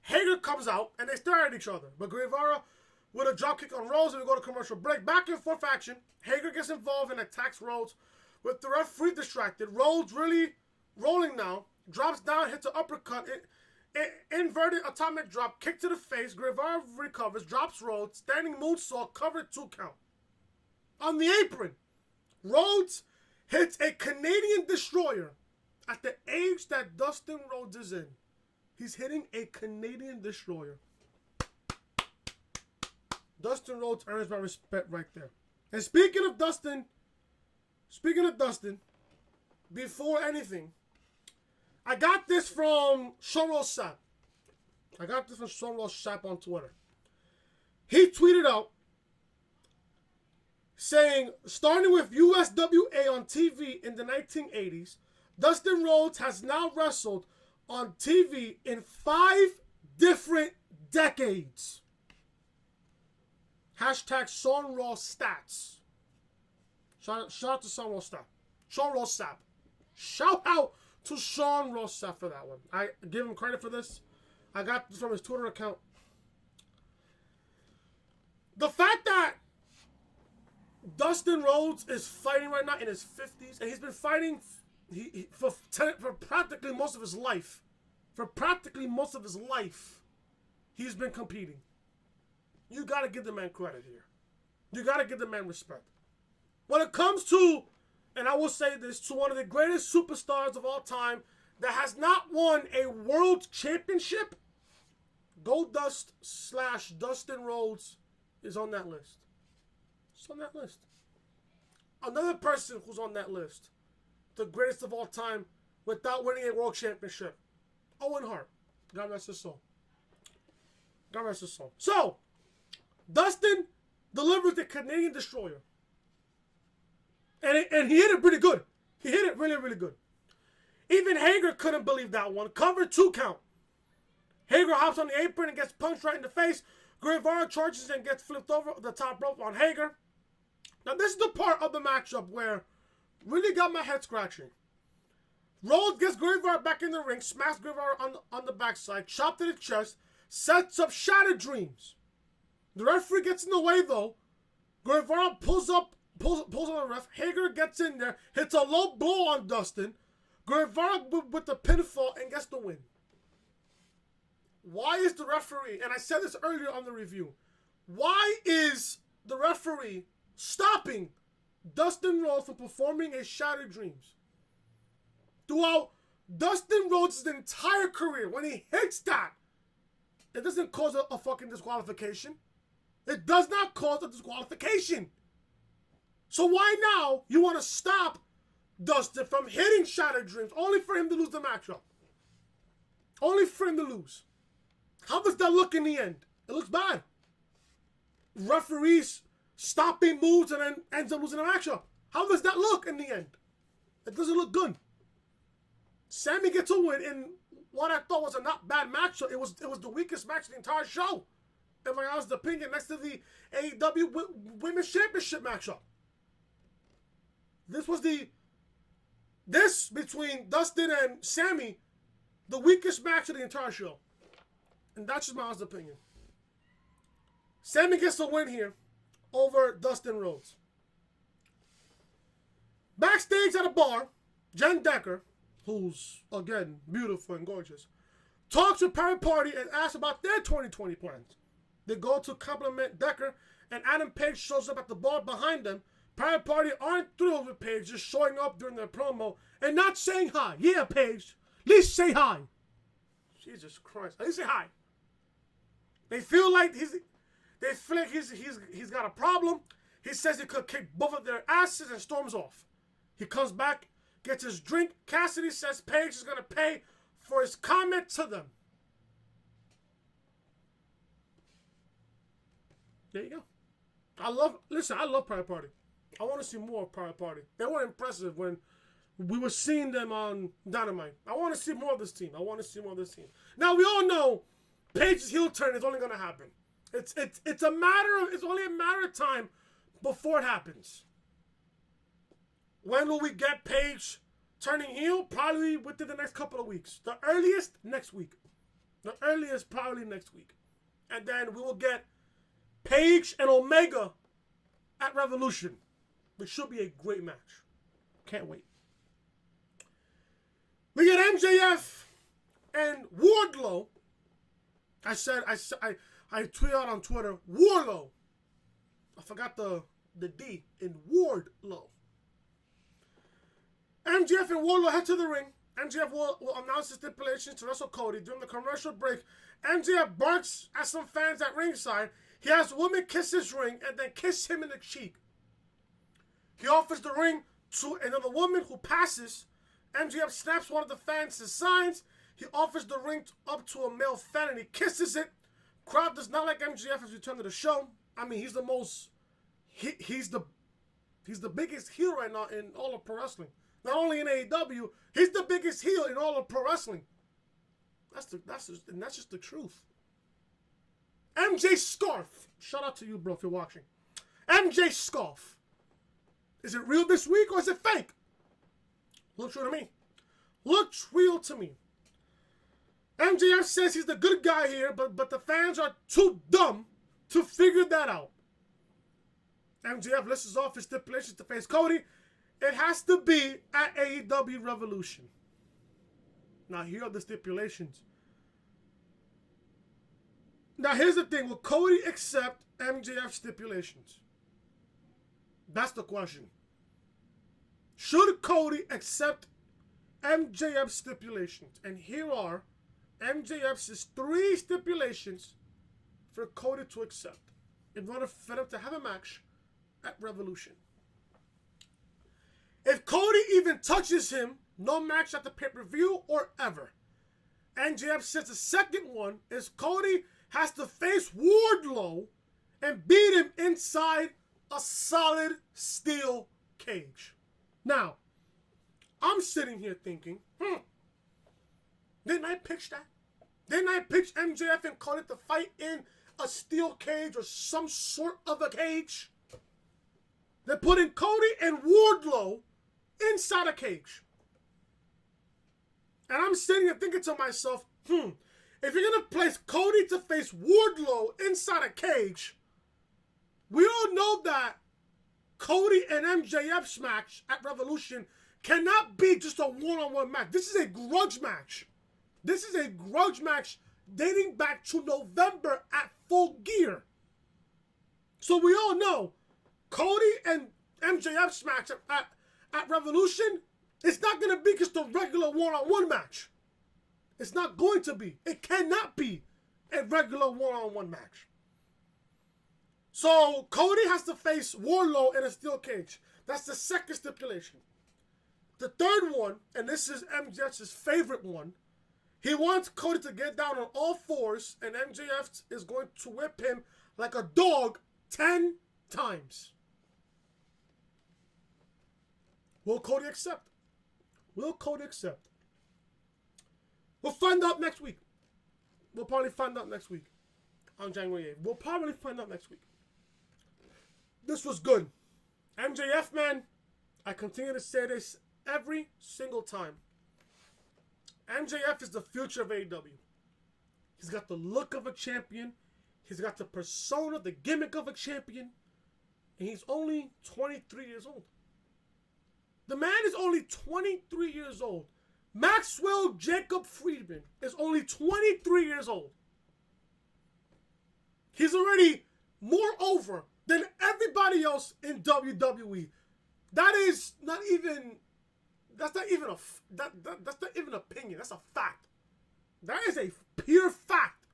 Hagar comes out and they stare at each other, but Guevara with a dropkick on Rhodes, and we go to commercial break. Back and forth action. Hagar gets involved and attacks Rhodes. With the referee distracted, Rhodes really rolling now. Drops down, hits an uppercut Inverted atomic drop, kick to the face. Guevara recovers, drops Rhodes, standing moonsault, covered 2 count. On the apron, Rhodes hits a Canadian destroyer at the age that Dustin Rhodes is in. He's hitting a Canadian destroyer. Dustin Rhodes earns my respect right there. And speaking of Dustin, before anything, I got this from Shoro Sap. On Twitter. He tweeted out saying, starting with USWA on TV in the 1980s, Dustin Rhodes has now wrestled on TV in 5 different decades. Hashtag Sean Raw Stats. Shout out to Sean Raw Stat. Sean Raw Sap. Shout out to Sean Raw Sap for that one. I give him credit for this. I got this from his Twitter account. The fact that Dustin Rhodes is fighting right now in his 50s, and he's been fighting for practically most of his life. He's been competing. You got to give the man credit here. You got to give the man respect. When it comes to, and I will say this, to one of the greatest superstars of all time that has not won a world championship, Goldust / Dustin Rhodes is on that list. It's on that list. Another person who's on that list, the greatest of all time without winning a world championship, Owen Hart. God rest his soul. So, Dustin delivers the Canadian Destroyer. And he hit it pretty good. He hit it really, really good. Even Hagar couldn't believe that one. Cover 2 count. Hagar hops on the apron and gets punched right in the face. Guevara charges and gets flipped over the top rope on Hagar. Now this is the part of the matchup where really got my head scratching. Rhodes gets Guevara back in the ring, smacks Guevara on the backside, chop to the chest, sets up Shattered Dreams. The referee gets in the way though. Guevara pulls on the ref. Hagar gets in there, hits a low blow on Dustin. Guevara with the pinfall and gets the win. Why is the referee, and I said this earlier on the review, why is the referee stopping Dustin Rhodes from performing a Shattered Dreams? Throughout Dustin Rhodes' entire career, when he hits that, it doesn't cause a fucking disqualification. It does not cause a disqualification. So why now you want to stop Dustin from hitting Shattered Dreams only for him to lose the matchup? Only for him to lose. How does that look in the end? It looks bad. Referees stopping moves and then ends up losing the matchup. How does that look in the end? It doesn't look good. Sammy gets a win in what I thought was a not bad matchup. It was the weakest match of the entire show. In my honest opinion, next to the AEW Women's Championship matchup. This between Dustin and Sammy, the weakest match of the entire show. And that's just my honest opinion. Sammy gets the win here over Dustin Rhodes. Backstage at a bar, Jen Decker, who's, again, beautiful and gorgeous, talks with Private Party and asks about their 2020 plans. They go to compliment Decker, and Adam Page shows up at the bar behind them. Private Party aren't thrilled with Page just showing up during their promo and not saying hi. Yeah, Page, at least say hi. Jesus Christ, at least say hi. They feel like he's got a problem. He says he could kick both of their asses and storms off. He comes back, gets his drink. Cassidy says Page is going to pay for his comment to them. There you go. I love Private Party. I want to see more of Private Party. They were impressive when we were seeing them on Dynamite. I want to see more of this team. Now we all know Page's heel turn is only going to happen. It's only a matter of time before it happens. When will we get Page turning heel? Probably within the next couple of weeks. The earliest, next week. Probably next week. And then we will get Page and Omega at Revolution, which should be a great match. Can't wait. We get MJF and Wardlow. I tweeted out on Twitter, Warlow. I forgot the D in Wardlow. MJF and Wardlow head to the ring. MJF will announce the stipulations to Russell Cody. During the commercial break, MJF barks at some fans at ringside. He has a woman kiss his ring and then kiss him in the cheek. He offers the ring to another woman who passes. MJF snaps one of the fans' signs. He offers the ring up to a male fan and he kisses it. Crowd does not like MJF as we return to the show. I mean, he's the most... He's the biggest heel right now in all of pro wrestling. Not only in AEW, he's the biggest heel in all of pro wrestling. That's just the truth. MJ Scarf. Shout out to you, bro, if you're watching. MJ Scarf. Is it real this week or is it fake? Looks real to me. Looks real to me. MJF says he's the good guy here, but the fans are too dumb to figure that out. MJF lists off his stipulations to face Cody. It has to be at AEW Revolution. Now, here are the stipulations. Now, here's the thing. Will Cody accept MJF stipulations? That's the question. Should Cody accept MJF stipulations? And here are MJF's 3 stipulations for Cody to accept in order for them to have a match at Revolution. If Cody even touches him, no match at the pay-per-view or ever. MJF says the second one is Cody has to face Wardlow and beat him inside a solid steel cage. Now, I'm sitting here thinking, didn't I pitch that? Didn't I pitch MJF and Cody to fight in a steel cage or some sort of a cage? They're putting Cody and Wardlow inside a cage. And I'm sitting here thinking to myself, if you're going to place Cody to face Wardlow inside a cage, we all know that Cody and MJF's match at Revolution cannot be just a one-on-one match. This is a grudge match. This is a grudge match dating back to November at Full Gear. So we all know Cody and MJF's match at Revolution, it's not going to be just a regular one-on-one match. It's not going to be. It cannot be a regular one-on-one match. So Cody has to face Wardlow in a steel cage. That's the second stipulation. The third one, and this is MJF's favorite one, he wants Cody to get down on all fours, and MJF is going to whip him like a dog 10 times. Will Cody accept? Will Cody accept? We'll find out next week. We'll probably find out next week. On January 8th. We'll probably find out next week. This was good. MJF, man, I continue to say this every single time. MJF is the future of AEW. He's got the look of a champion. He's got the persona, the gimmick of a champion. And he's only 23 years old. The man is only 23 years old. Maxwell Jacob Friedman is only 23 years old. He's already more over than everybody else in WWE. That's not even opinion. That's a fact. That is a pure fact.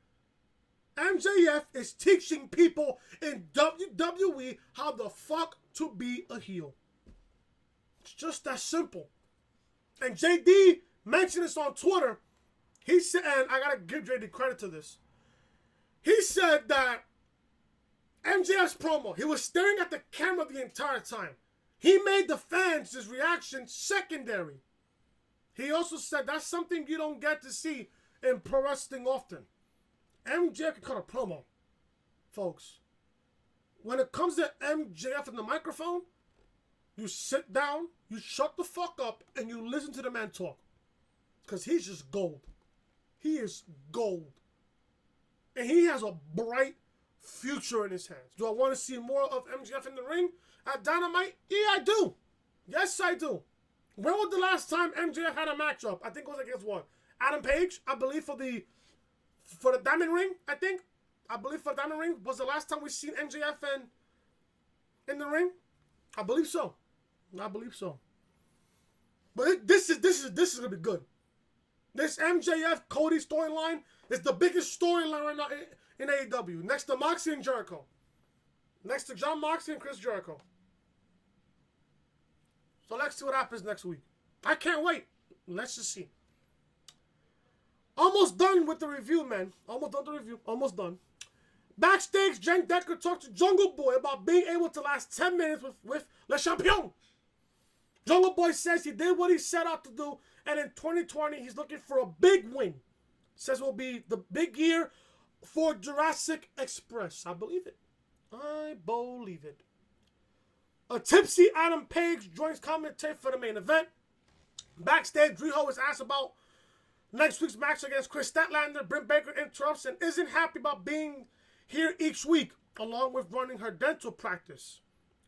MJF is teaching people in WWE how the fuck to be a heel. It's just that simple. And JD mentioned this on Twitter. He said, and I gotta give JD credit to this. He said that MJF's promo, he was staring at the camera the entire time. He made the fans' his reaction secondary. He also said that's something you don't get to see in pro wrestling often. MJF can cut a promo, folks. When it comes to MJF and the microphone, you sit down, you shut the fuck up, and you listen to the man talk. Because he's just gold. He is gold. And he has a bright future in his hands. Do I want to see more of MJF in the ring at Dynamite? Yeah, I do. Yes, I do. When was the last time MJF had a matchup? I think it was against what? Adam Page, I believe for the Diamond Ring, I think. I believe for the Diamond Ring was the last time we seen MJF in the ring. I believe so. But this is gonna be good. This MJF Cody storyline is the biggest storyline right now in AEW. Next to Moxley and Jericho. Next to Jon Moxley and Chris Jericho. So let's see what happens next week. I can't wait. Let's just see. Almost done with the review, man. Almost done. Backstage, Jen Decker talked to Jungle Boy about being able to last 10 minutes with Le Champion. Jungle Boy says he did what he set out to do, and in 2020, he's looking for a big win. Says it will be the big year for Jurassic Express. I believe it. A tipsy Adam Page joins commentary for the main event. Backstage, Rijo is asked about next week's match against Chris Statlander. Britt Baker interrupts and isn't happy about being here each week, along with running her dental practice.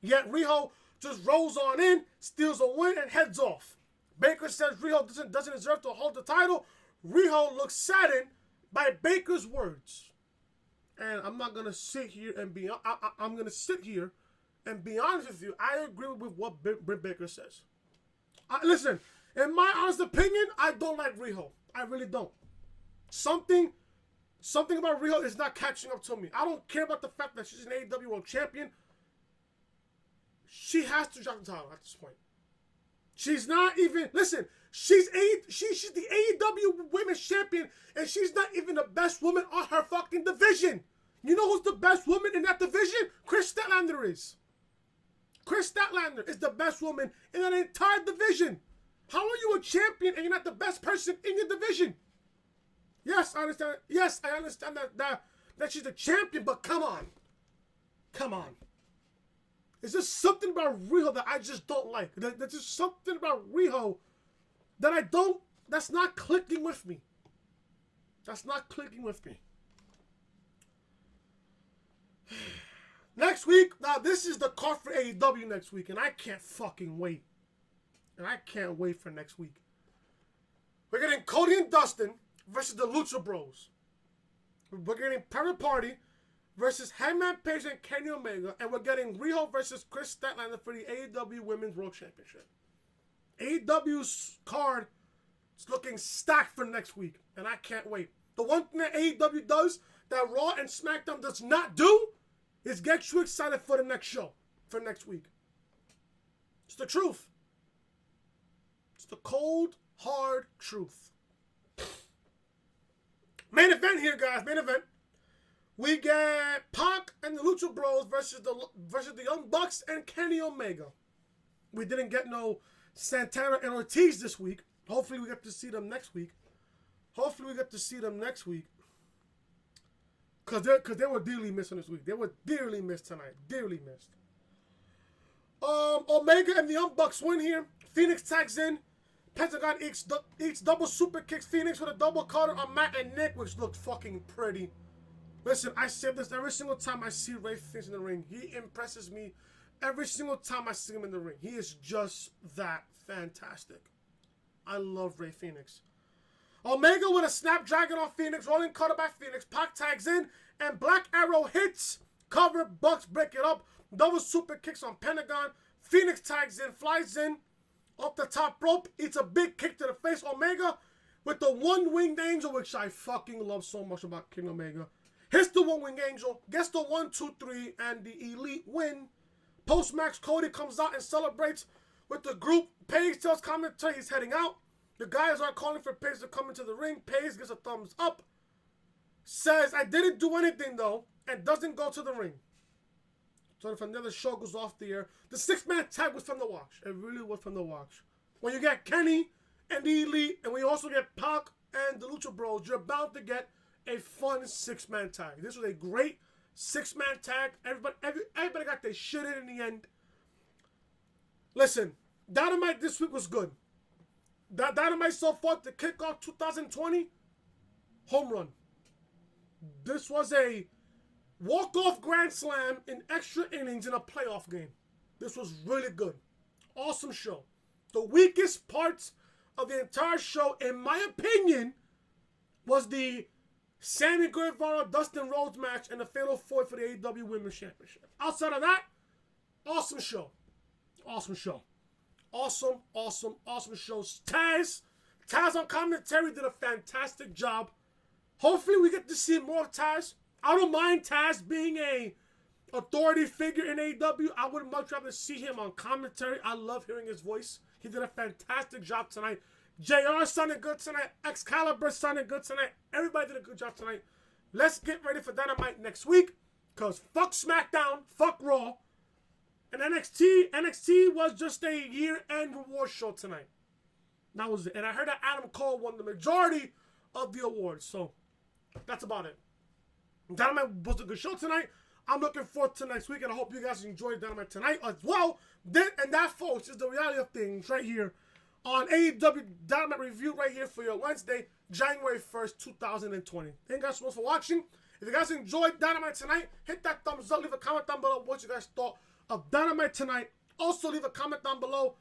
Yet Rijo just rolls on in, steals a win, and heads off. Baker says Rijo doesn't deserve to hold the title. Rijo looks saddened by Baker's words. And I'm not gonna sit here and be. I'm gonna sit here and be honest with you. I agree with what Britt Baker says. Listen, in my honest opinion, I don't like Rijo. I really don't. Something about Rijo is not catching up to me. I don't care about the fact that she's an AEW World Champion. She has to drop the title at this point. She's not even. Listen, she's the AEW Women's Champion, and she's not even the best woman on her fucking division. You know who's the best woman in that division? Chris Statlander is. Chris Statlander is the best woman in that entire division. How are you a champion and you're not the best person in your division? Yes, I understand. Yes, I understand that she's a champion, but come on. It's just something about Rijo that I just don't like. There's just something about Rijo that that's not clicking with me. Next week, now this is the card for AEW next week, and I can't fucking wait. For next week. We're getting Cody and Dustin versus the Lucha Bros. We're getting Private Party versus Hangman Page and Kenny Omega, and we're getting Rijo versus Chris Statlander for the AEW Women's World Championship. AEW's card is looking stacked for next week, and I can't wait. The one thing that AEW does that Raw and SmackDown does not do is get you excited for the next show, for next week. It's the truth. It's the cold, hard truth. Main event here, guys. Main event. We get PAC and the Lucha Bros versus the Young Bucks and Kenny Omega. We didn't get no Santana and Ortiz this week. Hopefully we get to see them next week. Because they were dearly missing this week. They were dearly missed tonight. Dearly missed. Omega and the Young Bucks win here. Phoenix tags in. Pentagon eats double super kicks Phoenix with a double cutter on Matt and Nick, which looked fucking pretty. Listen, I say this every single time I see Rey Fenix in the ring. He impresses me every single time I see him in the ring. He is just that fantastic. I love Rey Fenix. Omega with a Snapdragon on Phoenix, rolling cutter by Phoenix. PAC tags in, and Black Arrow hits. Cover, Bucks break it up. Double super kicks on Pentagon. Phoenix tags in, flies in. Off the top rope, eats a big kick to the face. Omega with the one-winged angel, which I fucking love so much about King Omega. Hits the one-winged angel, gets the 1, 2, 3, and the elite win. Post-match, Cody comes out and celebrates with the group. Paige tells commentary he's heading out. The guys are calling for Paige to come into the ring. Paige gives a thumbs up. Says, I didn't do anything, though, and doesn't go to the ring. So if another show goes off the air, the 6-man tag was from the watch. It really was from the watch. When you get Kenny and the Elite, and when you also get PAC and the Lucha Bros, you're about to get a fun 6-man tag. This was a great 6-man tag. Everybody got their shit in the end. Listen, Dynamite this week was good. Dynamite so far to kick off 2020, home run. This was a walk-off grand slam in extra innings in a playoff game. This was really good. Awesome show. The weakest parts of the entire show, in my opinion, was the Sammy Guevara Dustin Rhodes match and the Fatal 4 for the AEW Women's Championship. Outside of that, awesome show. Awesome show. Awesome shows. Taz on commentary did a fantastic job. Hopefully we get to see more of Taz. I don't mind Taz being a authority figure in AEW. I would much rather see him on commentary. I love hearing his voice. He did a fantastic job tonight. JR sounded good tonight. Excalibur sounded good tonight. Everybody did a good job tonight. Let's get ready for Dynamite next week. Because fuck SmackDown, fuck Raw. And NXT was just a year-end reward show tonight. That was it. And I heard that Adam Cole won the majority of the awards. So, that's about it. Dynamite was a good show tonight. I'm looking forward to next week. And I hope you guys enjoyed Dynamite tonight as well. And that, folks, is the reality of things right here on AEW Dynamite Review right here for your Wednesday, January 1st, 2020. Thank you guys so much for watching. If you guys enjoyed Dynamite tonight, hit that thumbs up. Leave a comment down below what you guys thought of Dynamite tonight. Also, leave a comment down below.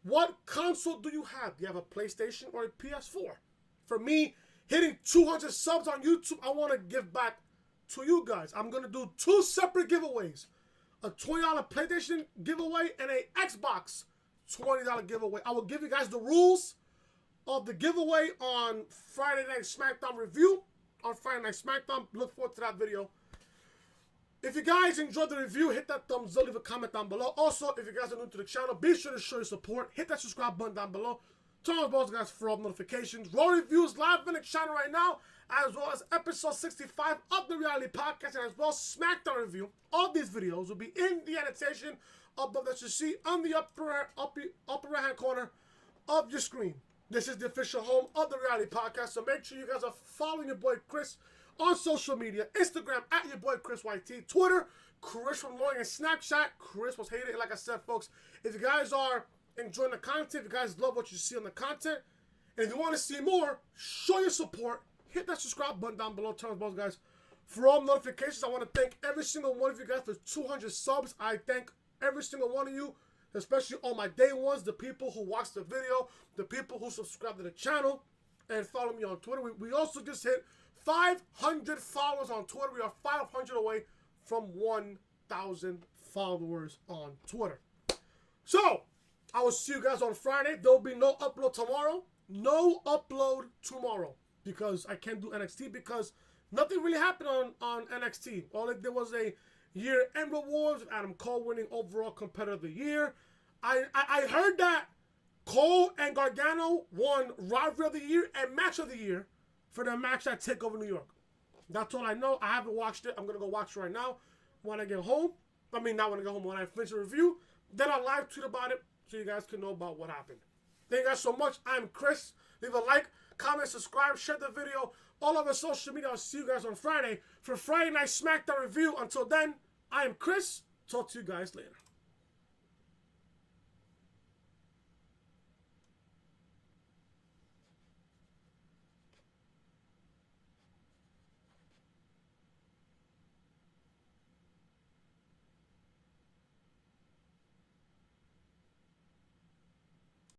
What console do you have? Do you have a PlayStation or a PS4? For me, hitting 200 subs on YouTube, I want to give back to you guys. I'm going to do 2 separate giveaways. A $20 PlayStation giveaway and a Xbox $20 giveaway. I will give you guys the rules of the giveaway on Friday Night SmackDown Review. On Friday Night SmackDown. Look forward to that video. If you guys enjoyed the review, hit that thumbs up, leave a comment down below. Also, if you guys are new to the channel, be sure to show your support. Hit that subscribe button down below. Turn on the bells, guys, for all notifications. Raw Reviews live in the channel right now, as well as episode 65 of the Reality Podcast, and as well as SmackDown Review. All these videos will be in the annotation above that you see on the upper right-hand corner of your screen. This is the official home of the Reality Podcast, so make sure you guys are following your boy Chris on social media. Instagram, at your boy Chris YT. Twitter, Chris from Loring, and Snapchat, Chris was hated. Like I said, folks, if you guys are enjoying the content, if you guys love what you see on the content, and if you want to see more, show your support. Hit that subscribe button down below. Turn on the bells, guys, for all notifications. I want to thank every single one of you guys for 200 subs. I thank every single one of you, especially all my day ones, the people who watch the video, the people who subscribe to the channel, and follow me on Twitter. We also just hit 500 followers on Twitter. We are 500 away from 1,000 followers on Twitter. So, I will see you guys on Friday. There will be no upload tomorrow. No upload tomorrow. Because I can't do NXT because nothing really happened on NXT. All it did was a year-end rewards with Adam Cole winning overall competitor of the year. I heard that Cole and Gargano won Rivalry of the Year and Match of the Year for their match at TakeOver New York. That's all I know. I haven't watched it. I'm going to go watch it right now when I get home. I mean, not when I get home, when I finish the review. Then I'll live tweet about it so you guys can know about what happened. Thank you guys so much. I'm Chris. Leave a like, comment, subscribe, share the video, all over social media. I'll see you guys on Friday for Friday Night SmackDown Review. Until then, I am Chris. Talk to you guys later.